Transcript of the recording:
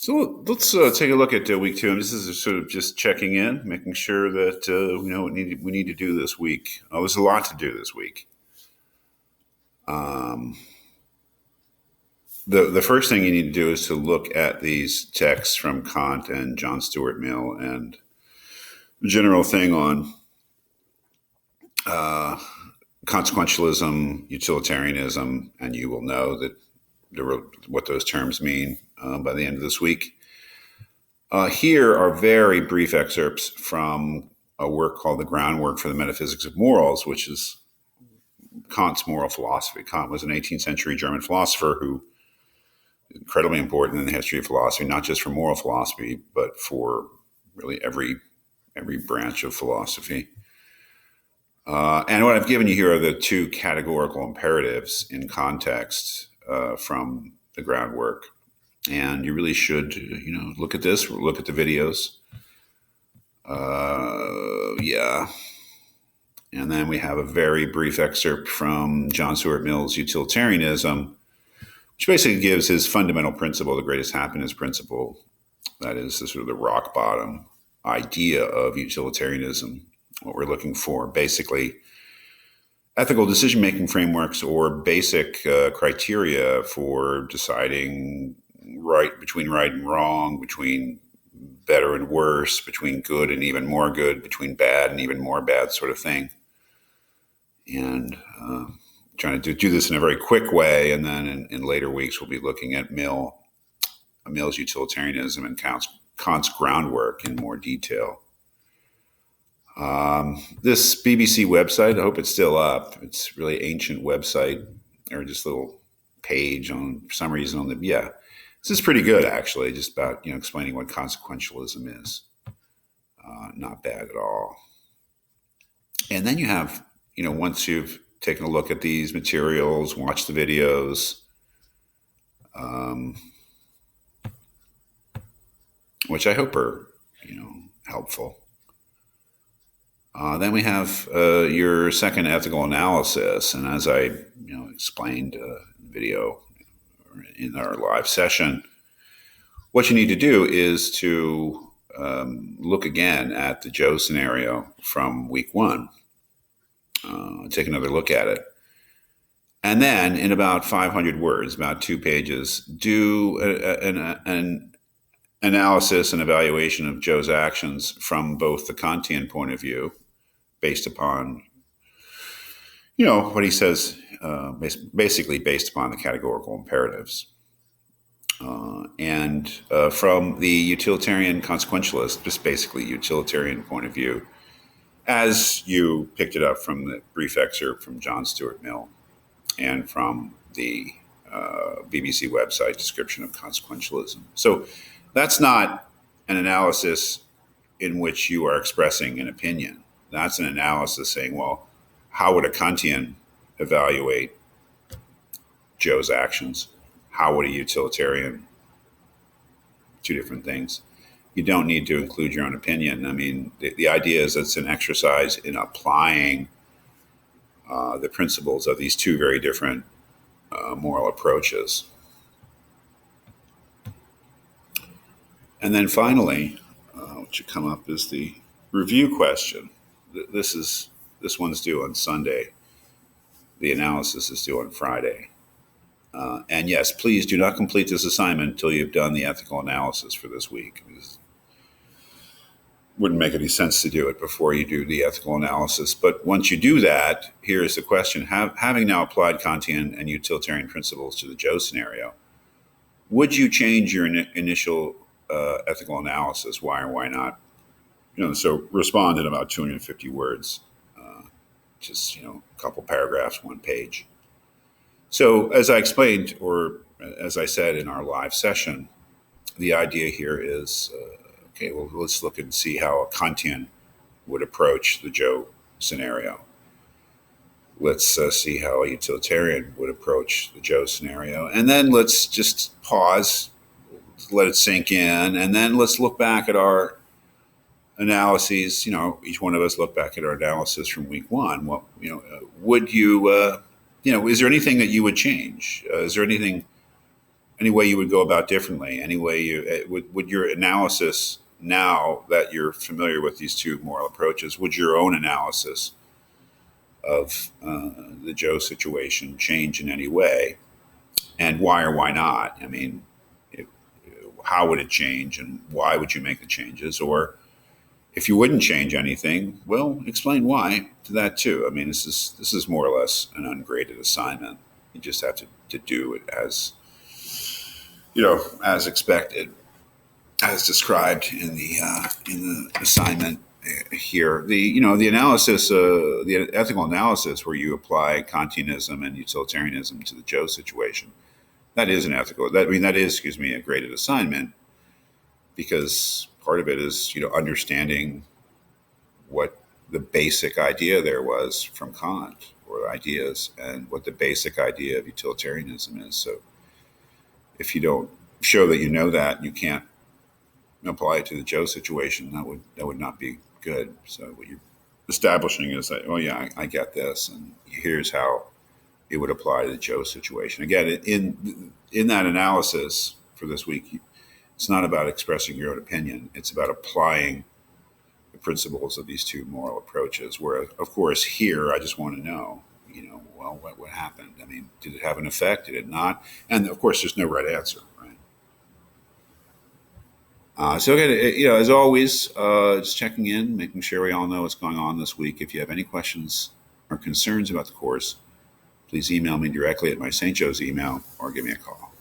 So let's take a look at week two. And this is sort of just checking in, making sure that we know what we need to do this week. There's a lot to do this week. The first thing you need to do is to look at these texts from Kant and John Stuart Mill and the general thing on consequentialism, utilitarianism, and you will know that what those terms mean by the end of this week. Here are very brief excerpts from a work called The Groundwork for the Metaphysics of Morals, which is Kant's moral philosophy. Kant was an 18th century German philosopher who is incredibly important in the history of philosophy, not just for moral philosophy, but for really every branch of philosophy. And what I've given you here are the two categorical imperatives in context from the groundwork. And you really should, look at this, look at the videos. Yeah. And then we have a very brief excerpt from John Stuart Mill's Utilitarianism, which basically gives his fundamental principle, the greatest happiness principle. That is the sort of the rock bottom idea of utilitarianism, what we're looking for. Basically, ethical decision-making frameworks or basic criteria for deciding between right and wrong, between better and worse, between good and even more good, between bad and even more bad, sort of thing. And trying to do this in a very quick way. And then in later weeks, we'll be looking at Mill's utilitarianism and Kant's groundwork in more detail. This BBC website, I hope it's still up. It's a really ancient website, or just a little page for some reason on the, this is pretty good, actually, just about, explaining what consequentialism is. Not bad at all. And then you have, once you've taken a look at these materials, watched the videos, which I hope are, helpful. Then we have your second ethical analysis. And as I, explained in the video in our live session, what you need to do is to look again at the Joe scenario from week one. Take another look at it. And then in about 500 words, about 2 pages, do an analysis and evaluation of Joe's actions from both the Kantian point of view, based upon, what he says, basically based upon the categorical imperatives. And from the utilitarian consequentialist, just basically utilitarian point of view, as you picked it up from the brief excerpt from John Stuart Mill and from the BBC website description of consequentialism. So that's not an analysis in which you are expressing an opinion. That's an analysis saying, well, how would a Kantian evaluate Joe's actions? How would a utilitarian? Two different things. You don't need to include your own opinion. I mean, the idea is it's an exercise in applying the principles of these two very different moral approaches. And then finally, what should come up is the review question. This one's due on Sunday. The analysis is due on Friday. And yes, please do not complete this assignment until you've done the ethical analysis for this week. It wouldn't make any sense to do it before you do the ethical analysis. But once you do that, here's the question. Having now applied Kantian and utilitarian principles to the Joe scenario, would you change your initial ethical analysis? Why or why not? So respond in about 250 words, just, a couple paragraphs, 1 page. So as I explained, or as I said in our live session, the idea here is, let's look and see how a Kantian would approach the Joe scenario. Let's see how a utilitarian would approach the Joe scenario. And then let's just pause, let it sink in, and then let's look back at our analyses. Each one of us look back at our analysis from week one. What, would you, is there anything that you would change? Is there any any way you would go about differently? Any way would your analysis, now that you're familiar with these two moral approaches, would your own analysis of the Joe situation change in any way, and why or why not? I mean, if, how would it change, and why would you make the changes? Or if you wouldn't change anything, well, explain why to that too. I mean, this is more or less an ungraded assignment. You just have to do it as as expected, as described in the assignment here. The analysis, the ethical analysis, where you apply Kantianism and utilitarianism to the Joe situation. That is an ethical. That is, excuse me, a graded assignment, because part of it is understanding what the basic idea there was from Kant, or ideas, and what the basic idea of utilitarianism is. So if you don't show that you know that, you can't apply it to the Joe situation. That would not be good. So what you're establishing is that, oh yeah, I get this, and here's how it would apply to the Joe situation. Again, in that analysis for this week, it's not about expressing your own opinion. It's about applying the principles of these two moral approaches. Where, of course, here I just want to know, well, what happened? I mean, did it have an effect? Did it not? And of course, there's no right answer, right? So again, as always, just checking in, making sure we all know what's going on this week. If you have any questions or concerns about the course, please email me directly at my St. Joe's email, or give me a call.